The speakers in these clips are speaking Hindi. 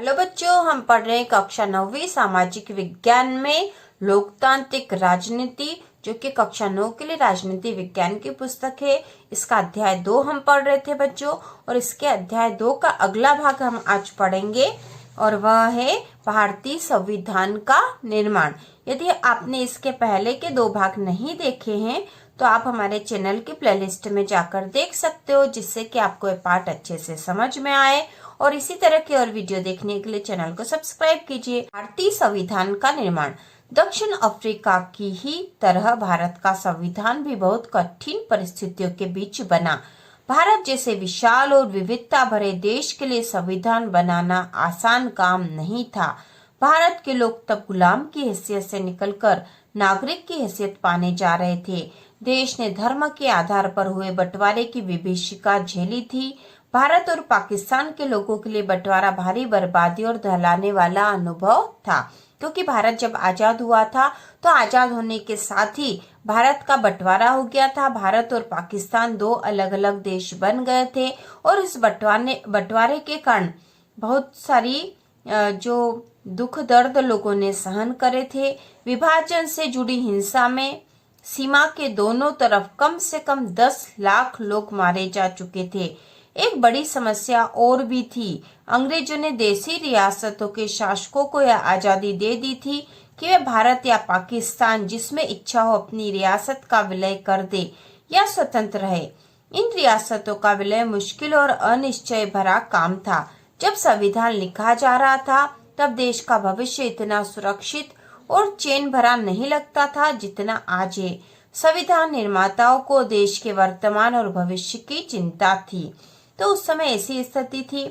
हेलो बच्चों, हम पढ़ रहे हैं कक्षा 9वीं सामाजिक विज्ञान में लोकतांत्रिक राजनीति, जो कि कक्षा 9 के लिए राजनीति विज्ञान की पुस्तक है। इसका अध्याय 2 हम पढ़ रहे थे बच्चों, और इसके अध्याय 2 का अगला भाग हम आज पढ़ेंगे, और वह है भारतीय संविधान का निर्माण। यदि आपने इसके पहले के 2 भाग नहीं देखे हैं तो आप हमारे चैनल की प्लेलिस्ट में जाकर देख सकते हो, जिससे कि आपको ये पाठ अच्छे से समझ में आए। और इसी तरह के और वीडियो देखने के लिए चैनल को सब्सक्राइब कीजिए। भारतीय संविधान का निर्माण। दक्षिण अफ्रीका की ही तरह भारत का संविधान भी बहुत कठिन परिस्थितियों के बीच बना। भारत जैसे विशाल और विविधता भरे देश के लिए संविधान बनाना आसान काम नहीं था। भारत के लोग तब गुलाम की हैसियत से निकलकर नागरिक की हैसियत पाने जा रहे थे। देश ने धर्म के आधार पर हुए बंटवारे की विभीषिका झेली थी। भारत और पाकिस्तान के लोगों के लिए बंटवारा भारी बर्बादी और दहलाने वाला अनुभव था, क्योंकि भारत जब आजाद हुआ था तो आजाद होने के साथ ही भारत का बंटवारा हो गया था। भारत और पाकिस्तान 2 अलग अलग देश बन गए थे, और इस बंटवारे के कारण बहुत सारी जो दुख दर्द लोगों ने सहन करे थे। विभाजन से जुड़ी हिंसा में सीमा के दोनों तरफ कम से कम 10 लाख लोग मारे जा चुके थे। एक बड़ी समस्या और भी थी। अंग्रेजों ने देसी रियासतों के शासकों को यह आजादी दे दी थी कि वे भारत या पाकिस्तान, जिसमें इच्छा हो, अपनी रियासत का विलय कर दे या स्वतंत्र रहे। इन रियासतों का विलय मुश्किल और अनिश्चय भरा काम था। जब संविधान लिखा जा रहा था तब देश का भविष्य इतना सुरक्षित और चैन भरा नहीं लगता था जितना आज है। संविधान निर्माताओं को देश के वर्तमान और भविष्य की चिंता थी। तो उस समय ऐसी स्थिति थी।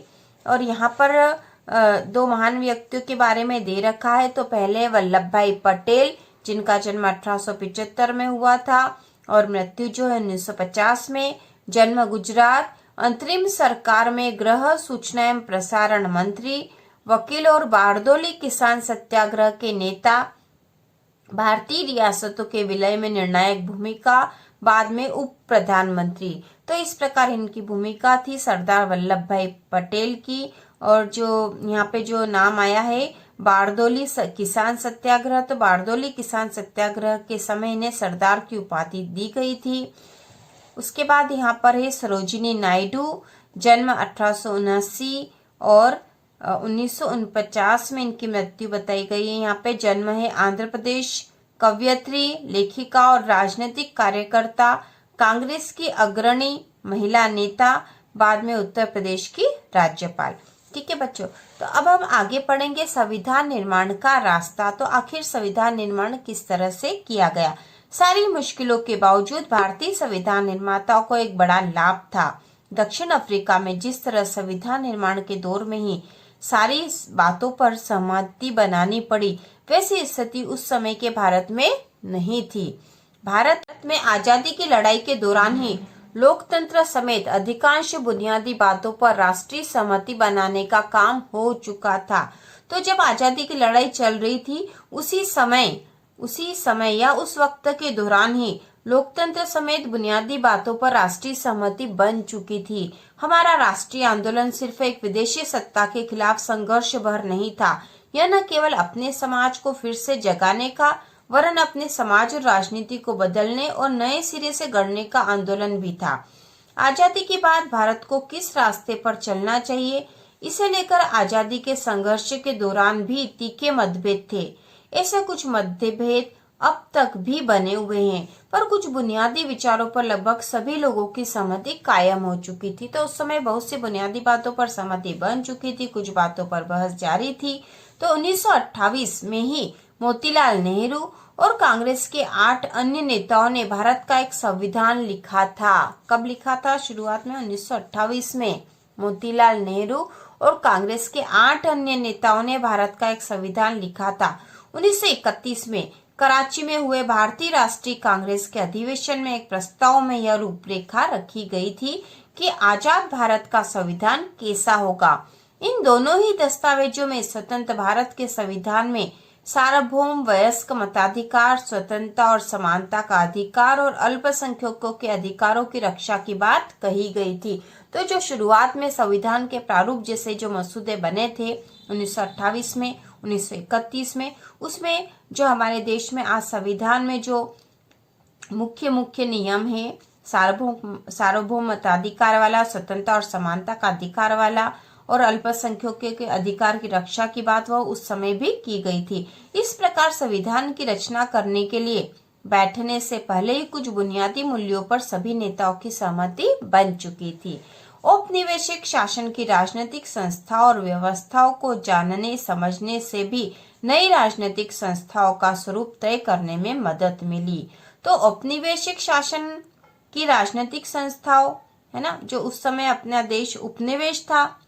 और यहाँ पर 2 महान व्यक्तियों के बारे में दे रखा है। तो पहले वल्लभ भाई पटेल, जिनका जन्म 1875 में हुआ था और मृत्यु जो है 1950 में। जन्म गुजरात, अंतरिम सरकार में गृह, सूचना एवं प्रसारण मंत्री, वकील और बारदोली किसान सत्याग्रह के नेता। भारतीय रियासतों के विलय में निर्णायक भूमिका, बाद में उप प्रधानमंत्री। तो इस प्रकार इनकी भूमिका थी सरदार वल्लभ भाई पटेल की। और जो यहाँ पे जो नाम आया है बारदोली किसान सत्याग्रह, तो बारदोली किसान सत्याग्रह के समय इन्हें सरदार की उपाधि दी गई थी। उसके बाद यहाँ पर है सरोजिनी नायडू, जन्म 1879 और 1949 में इनकी मृत्यु बताई गई है। यहाँ पे जन्म है आंध्र प्रदेश। कवयित्री, लेखिका और राजनीतिक कार्यकर्ता, कांग्रेस की अग्रणी महिला नेता, बाद में उत्तर प्रदेश की राज्यपाल। ठीक है बच्चों, तो अब हम आगे पढ़ेंगे संविधान निर्माण का रास्ता। तो आखिर संविधान निर्माण किस तरह से किया गया। सारी मुश्किलों के बावजूद भारतीय संविधान निर्माताओं को एक बड़ा लाभ था। दक्षिण अफ्रीका में जिस तरह संविधान निर्माण के दौर में ही सारी बातों पर सहमति बनानी पड़ी, वैसी स्थिति उस समय के भारत में नहीं थी। भारत में आजादी की लड़ाई के दौरान ही लोकतंत्र समेत अधिकांश बुनियादी बातों पर राष्ट्रीय सहमति बनाने का काम हो चुका था। तो जब आजादी की लड़ाई चल रही थी, उसी समय या उस वक्त के दौरान ही लोकतंत्र समेत बुनियादी बातों पर राष्ट्रीय सहमति बन चुकी थी। हमारा राष्ट्रीय आंदोलन सिर्फ एक विदेशी सत्ता के खिलाफ संघर्ष भर नहीं था। यह न केवल अपने समाज को फिर से जगाने का, वरन अपने समाज और राजनीति को बदलने और नए सिरे से गढ़ने का आंदोलन भी था। आजादी के बाद भारत को किस रास्ते पर चलना चाहिए, इसे लेकर आजादी के संघर्ष के दौरान भी तीखे मतभेद थे। ऐसे कुछ मतभेद अब तक भी बने हुए हैं, पर कुछ बुनियादी विचारों पर लगभग सभी लोगों की सहमति कायम हो चुकी थी। तो उस समय बहुत सी बुनियादी बातों पर सहमति बन चुकी थी, कुछ बातों पर बहस जारी थी। तो 1928 में ही मोतीलाल नेहरू और कांग्रेस के 8 अन्य नेताओं ने भारत का एक संविधान लिखा था। कब लिखा था? शुरुआत में 1928 में मोतीलाल नेहरू और कांग्रेस के 8 अन्य नेताओं ने भारत का एक संविधान लिखा था। 1931 में कराची में हुए भारतीय राष्ट्रीय कांग्रेस के अधिवेशन में एक प्रस्ताव में यह रूपरेखा रखी गई थी कि आजाद भारत का संविधान कैसा होगा। इन दोनों ही दस्तावेजों में स्वतंत्र भारत के संविधान में सार्वभौम वयस्क मताधिकार, स्वतंत्रता और समानता का अधिकार और अल्पसंख्यकों के अधिकारों की रक्षा की बात कही गई थी। तो जो शुरुआत में संविधान के प्रारूप जैसे जो मसूदे बने थे 1928 में, 1931 में, उसमें जो हमारे देश में आज संविधान में जो मुख्य मुख्य नियम है, सार्वभौम मताधिकार वाला, स्वतंत्रता और समानता का अधिकार वाला और अल्पसंख्यकों के अधिकार की रक्षा की बात वह उस समय भी की गई थी। इस प्रकार संविधान की रचना करने के लिए बैठने से पहले ही कुछ बुनियादी मूल्यों पर सभी नेताओं की सहमति बन चुकी थी। औपनिवेशिक शासन की राजनीतिक संस्था और व्यवस्थाओं को जानने समझने से भी नई राजनीतिक संस्थाओं का स्वरूप तय करने में मदद मिली। तो औपनिवेशिक शासन की राजनीतिक संस्थाओं, है ना, जो उस समय अपना देश उपनिवेश था,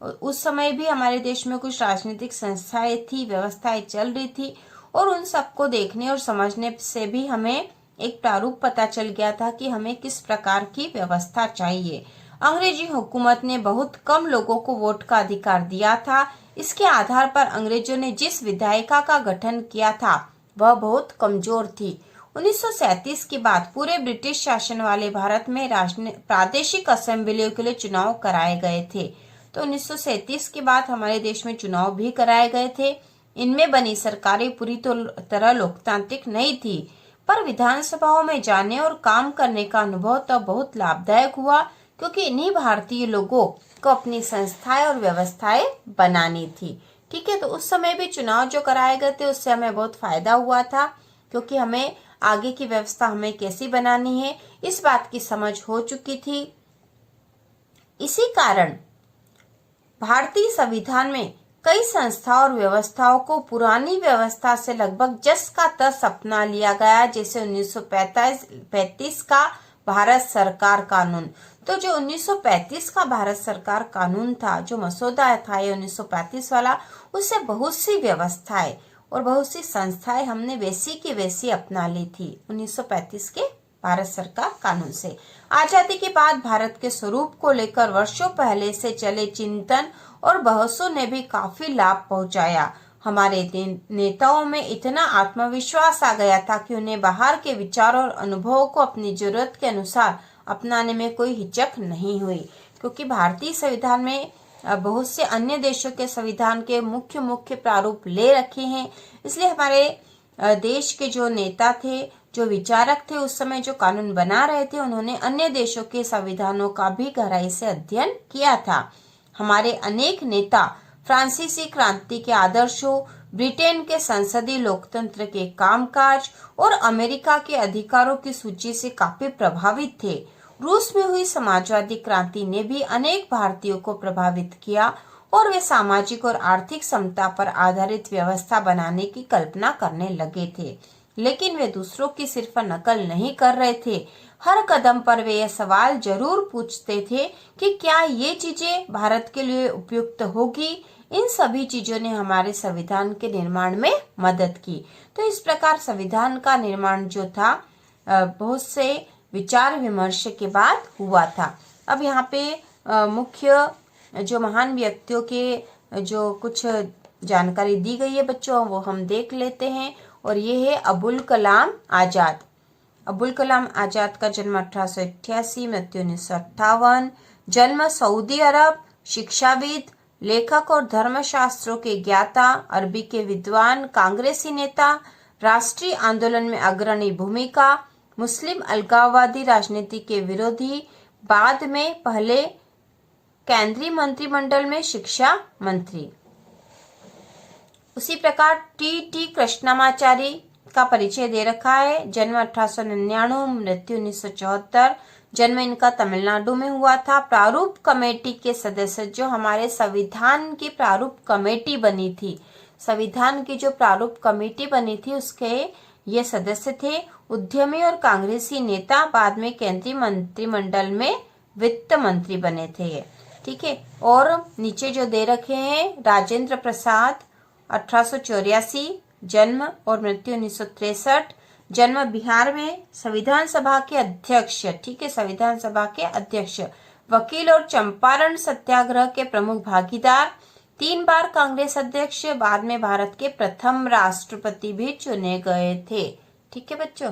उस समय भी हमारे देश में कुछ राजनीतिक संस्थाएं थी, व्यवस्थाएं चल रही थी, और उन सबको देखने और समझने से भी हमें एक प्रारूप पता चल गया था कि हमें किस प्रकार की व्यवस्था चाहिए। अंग्रेजी हुकूमत ने बहुत कम लोगों को वोट का अधिकार दिया था। इसके आधार पर अंग्रेजों ने जिस विधायिका का गठन किया था वह बहुत कमजोर थी। 1937 के बाद पूरे ब्रिटिश शासन वाले भारत में प्रादेशिक असेंबलियों के लिए चुनाव कराए गए थे। तो 1937 के बाद हमारे देश में चुनाव भी कराए गए थे। इनमें बनी सरकारें पूरी तरह लोकतांत्रिक नहीं थी, पर विधानसभाओं में जाने और काम करने का अनुभव तब बहुत लाभदायक हुआ, क्योंकि इन्हीं भारतीय लोगों को अपनी संस्थाएं और व्यवस्थाएं बनानी थी। ठीक है, तो उस समय भी चुनाव जो कराए गए थे उससे हमें बहुत फायदा हुआ था, क्योंकि हमें आगे की व्यवस्था हमें कैसी बनानी है इस बात की समझ हो चुकी थी। इसी कारण भारतीय संविधान में कई संस्थाओं और व्यवस्थाओं को पुरानी व्यवस्था से लगभग जस का तस अपना लिया गया, जैसे 1935 का भारत सरकार कानून। तो जो 1935 का भारत सरकार कानून था, जो मसौदा था ये 1935 वाला, उससे बहुत सी व्यवस्थाएं और बहुत सी संस्थाएं हमने वैसी की वैसी अपना ली थी 1935 के भारत सरकार कानून से। आजादी के बाद भारत के स्वरूप को लेकर वर्षों पहले से चले चिंतन और बहसों ने भी काफी लाभ पहुंचाया। हमारे नेताओं में इतना आत्मविश्वास आ गया था कि उन्हें बाहर के विचारों और अनुभवों को अपनी जरूरत के अनुसार अपनाने में कोई हिचक नहीं हुई, क्योंकि भारतीय संविधान में बहुत से अन्य देशों के संविधान के मुख्य मुख्य प्रारूप ले रखे हैं। इसलिए हमारे देश के जो नेता थे, जो विचारक थे, उस समय जो कानून बना रहे थे, उन्होंने अन्य देशों के संविधानों का भी गहराई से अध्ययन किया था। हमारे अनेक नेता फ्रांसीसी क्रांति के आदर्शों, ब्रिटेन के संसदीय लोकतंत्र के कामकाज और अमेरिका के अधिकारों की सूची से काफी प्रभावित थे। रूस में हुई समाजवादी क्रांति ने भी अनेक भारतीयों को प्रभावित किया और वे सामाजिक और आर्थिक समता पर आधारित व्यवस्था बनाने की कल्पना करने लगे थे। लेकिन वे दूसरों की सिर्फ नकल नहीं कर रहे थे। हर कदम पर वे यह सवाल जरूर पूछते थे कि क्या ये चीजें भारत के लिए उपयुक्त होगी। इन सभी चीजों ने हमारे संविधान के निर्माण में मदद की। तो इस प्रकार संविधान का निर्माण जो था बहुत से विचार विमर्श के बाद हुआ था। अब यहाँ पे मुख्य जो महान व्यक्तियों के जो कुछ जानकारी दी गई है बच्चों, वो हम देख लेते हैं। और ये है अबुल कलाम आजाद। अबुल कलाम आजाद का जन्म 1888, मृत्यु 1958। जन्म सऊदी अरब, शिक्षाविद, लेखक और धर्मशास्त्रों के ज्ञाता, अरबी के विद्वान, कांग्रेसी नेता, राष्ट्रीय आंदोलन में अग्रणी भूमिका, मुस्लिम अलगाववादी राजनीति के विरोधी, बाद में पहले केंद्रीय मंत्रिमंडल में शिक्षा मंत्री। उसी प्रकार टी कृष्णमाचारी का परिचय दे रखा है। जन्म 1899, मृत्यु 1974। जन्म इनका तमिलनाडु में हुआ था। प्रारूप कमेटी के सदस्य, जो हमारे संविधान की प्रारूप कमेटी बनी थी, संविधान की जो प्रारूप कमेटी बनी थी उसके ये सदस्य थे। उद्यमी और कांग्रेसी नेता, बाद में केंद्रीय मंत्रिमंडल में वित्त मंत्री बने थे ये। ठीक है, और नीचे जो दे रखे हैं राजेंद्र प्रसाद, 1884 जन्म और मृत्यु 1963। जन्म बिहार में, संविधान सभा के अध्यक्ष, ठीक है, संविधान सभा के अध्यक्ष, वकील और चंपारण सत्याग्रह के प्रमुख भागीदार, 3 बार कांग्रेस अध्यक्ष, बाद में भारत के प्रथम राष्ट्रपति भी चुने गए थे। ठीक है बच्चों।